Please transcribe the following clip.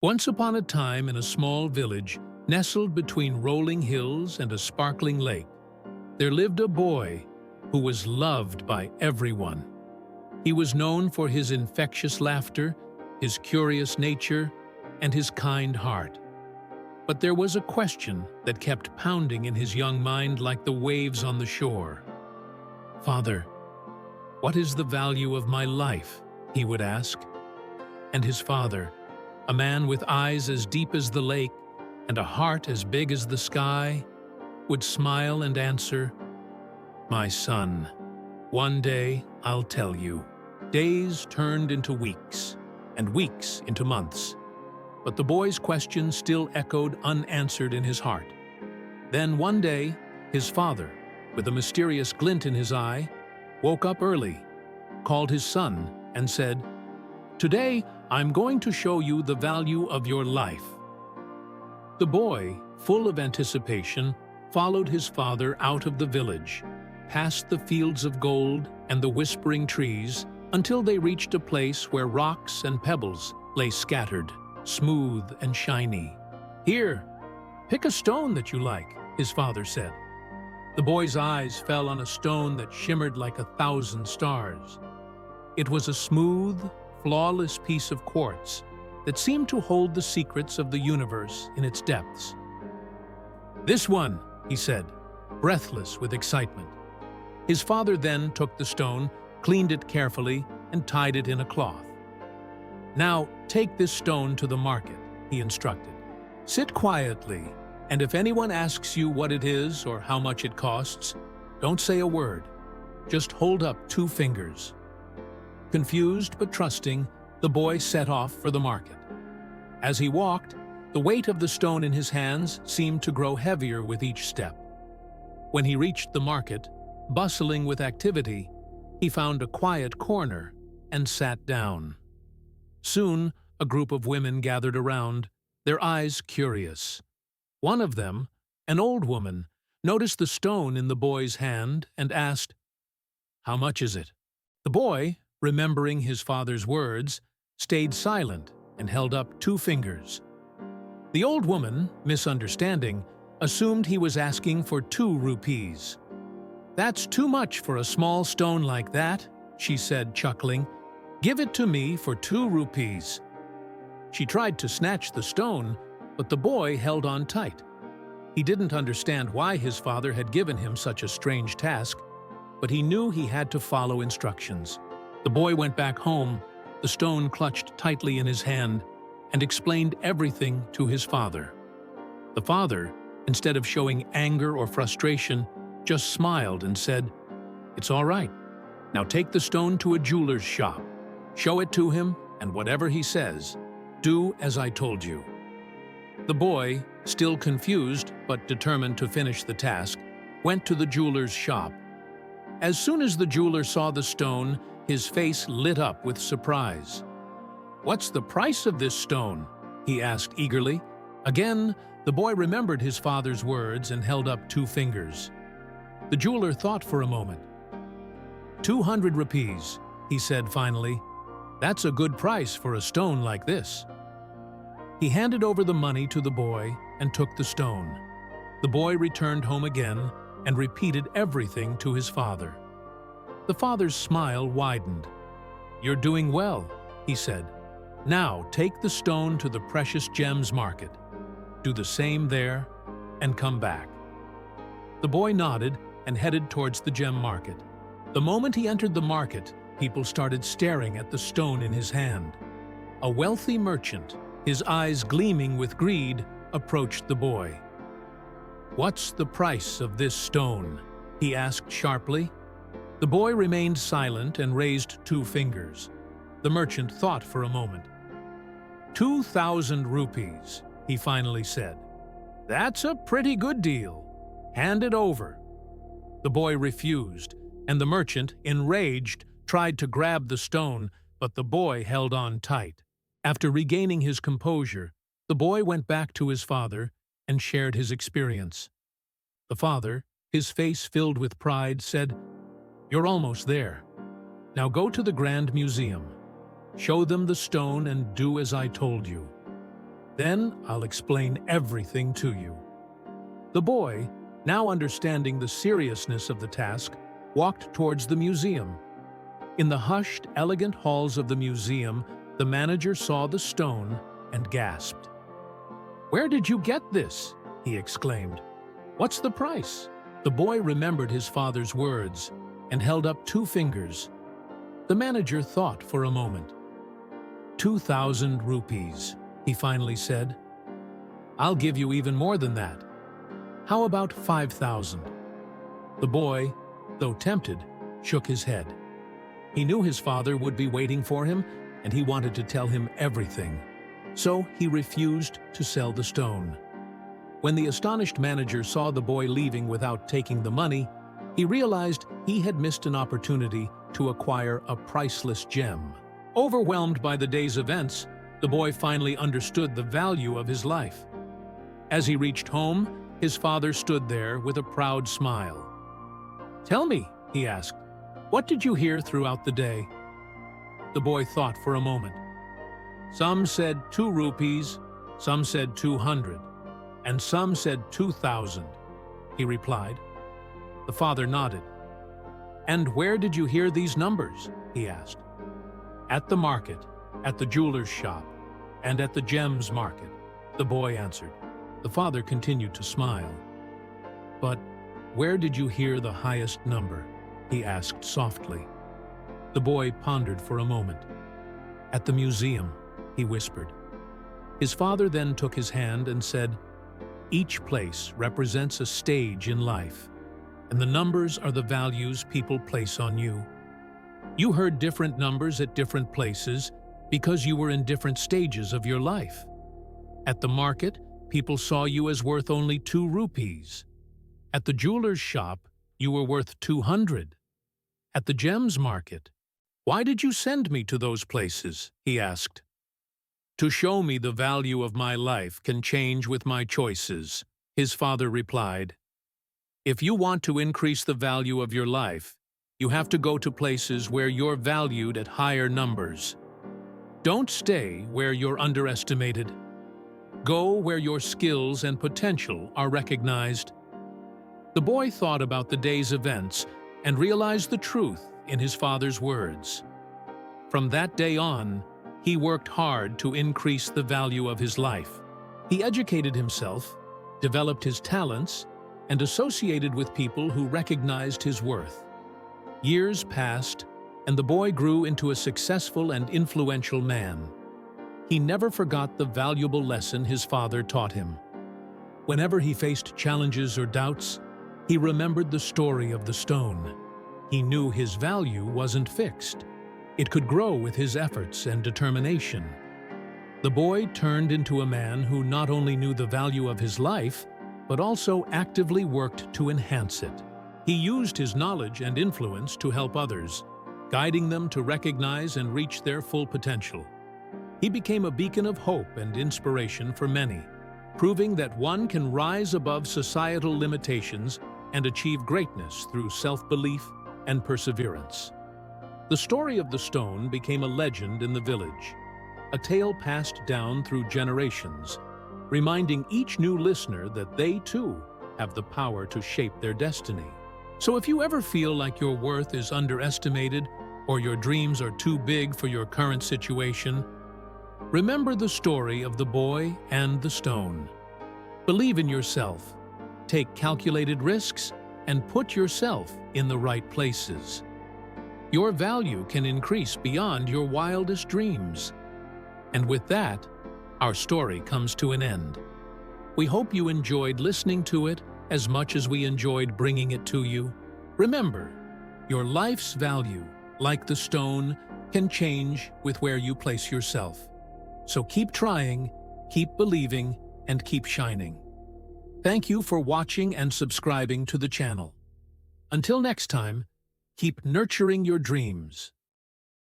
Once upon a time in a small village, nestled between rolling hills and a sparkling lake, there lived a boy who was loved by everyone. He was known for his infectious laughter, his curious nature, and his kind heart. But there was a question that kept pounding in his young mind like the waves on the shore. "Father, what is the value of my life?" he would ask. And his father, a man with eyes as deep as the lake and a heart as big as the sky, would smile and answer, "My son, one day I'll tell you." Days turned into weeks, and weeks into months. But the boy's question still echoed unanswered in his heart. Then one day, his father, with a mysterious glint in his eye, woke up early, called his son, and said, "Today, I'm going to show you the value of your life." The boy, full of anticipation, followed his father out of the village, past the fields of gold and the whispering trees, until they reached a place where rocks and pebbles lay scattered, smooth and shiny. "Here, pick a stone that you like," his father said. The boy's eyes fell on a stone that shimmered like 1,000 stars. It was a smooth, flawless piece of quartz that seemed to hold the secrets of the universe in its depths. "This one," he said, breathless with excitement. His father then took the stone, cleaned it carefully, and tied it in a cloth. "Now, take this stone to the market," he instructed. "Sit quietly, and if anyone asks you what it is or how much it costs, don't say a word. Just hold up 2 fingers." Confused but trusting, the boy set off for the market. As he walked, the weight of the stone in his hands seemed to grow heavier with each step. When he reached the market, bustling with activity, he found a quiet corner and sat down. Soon, a group of women gathered around, their eyes curious. One of them, an old woman, noticed the stone in the boy's hand and asked, "How much is it?" The boy, remembering his father's words, stayed silent and held up 2 fingers. The old woman, misunderstanding, assumed he was asking for 2 rupees. "That's too much for a small stone like that," she said, chuckling. "Give it to me for 2 rupees." She tried to snatch the stone, but the boy held on tight. He didn't understand why his father had given him such a strange task, but he knew he had to follow instructions. The boy went back home, the stone clutched tightly in his hand, and explained everything to his father. The father, instead of showing anger or frustration, just smiled and said, "It's all right. Now take the stone to a jeweler's shop. Show it to him, and whatever he says, do as I told you." The boy, still confused but determined to finish the task, went to the jeweler's shop. As soon as the jeweler saw the stone, his face lit up with surprise. "What's the price of this stone?" he asked eagerly. Again, the boy remembered his father's words and held up 2 fingers. The jeweler thought for a moment. 200 rupees, he said finally. "That's a good price for a stone like this." He handed over the money to the boy and took the stone. The boy returned home again and repeated everything to his father. The father's smile widened. "You're doing well," he said. "Now take the stone to the precious gems market. Do the same there and come back." The boy nodded and headed towards the gem market. The moment he entered the market, people started staring at the stone in his hand. A wealthy merchant, his eyes gleaming with greed, approached the boy. "What's the price of this stone?" he asked sharply. The boy remained silent and raised 2 fingers. The merchant thought for a moment. 2,000 rupees, he finally said. "That's a pretty good deal. Hand it over." The boy refused, and the merchant, enraged, tried to grab the stone, but the boy held on tight. After regaining his composure, the boy went back to his father and shared his experience. The father, his face filled with pride, said, "You're almost there. Now go to the Grand Museum. Show them the stone and do as I told you." Then I'll explain everything to you." The boy, now understanding the seriousness of the task, walked towards the museum. In the hushed, elegant halls of the museum, the manager saw the stone and gasped. "Where did you get this?" he exclaimed. "What's the price?" The boy remembered his father's words and held up 2 fingers. The manager thought for a moment. 2,000 rupees, he finally said. "I'll give you even more than that. How about 5,000? The boy, though tempted, shook his head. He knew his father would be waiting for him, and he wanted to tell him everything. So he refused to sell the stone. When the astonished manager saw the boy leaving without taking the money, he realized he had missed an opportunity to acquire a priceless gem. Overwhelmed by the day's events, the boy finally understood the value of his life. As he reached home, his father stood there with a proud smile. "Tell me," he asked, "what did you hear throughout the day?" The boy thought for a moment. "Some said 2 rupees, some said 200, and some said 2,000, he replied. The father nodded. "And where did you hear these numbers?" he asked. "At the market, at the jeweler's shop, and at the gems market," the boy answered. The father continued to smile. "But where did you hear the highest number?" he asked softly. The boy pondered for a moment. "At the museum," he whispered. His father then took his hand and said, "Each place represents a stage in life, and the numbers are the values people place on you. You heard different numbers at different places because you were in different stages of your life. At the market, people saw you as worth only 2 rupees. At the jeweler's shop, you were worth 200. At the gems market, why did you send me to those places?" he asked. "To show me the value of my life can change with my choices," his father replied. "If you want to increase the value of your life, you have to go to places where you're valued at higher numbers. Don't stay where you're underestimated. Go where your skills and potential are recognized." The boy thought about the day's events and realized the truth in his father's words. From that day on, he worked hard to increase the value of his life. He educated himself, developed his talents, and associated with people who recognized his worth. Years passed, and the boy grew into a successful and influential man. He never forgot the valuable lesson his father taught him. Whenever he faced challenges or doubts, he remembered the story of the stone. He knew his value wasn't fixed. It could grow with his efforts and determination. The boy turned into a man who not only knew the value of his life, but also actively worked to enhance it. He used his knowledge and influence to help others, guiding them to recognize and reach their full potential. He became a beacon of hope and inspiration for many, proving that one can rise above societal limitations and achieve greatness through self-belief and perseverance. The story of the stone became a legend in the village, a tale passed down through generations, reminding each new listener that they too have the power to shape their destiny. So if you ever feel like your worth is underestimated or your dreams are too big for your current situation, remember the story of the boy and the stone. Believe in yourself, take calculated risks, and put yourself in the right places. Your value can increase beyond your wildest dreams. And with that, our story comes to an end. We hope you enjoyed listening to it as much as we enjoyed bringing it to you. Remember, your life's value, like the stone, can change with where you place yourself. So keep trying, keep believing, and keep shining. Thank you for watching and subscribing to the channel. Until next time, keep nurturing your dreams.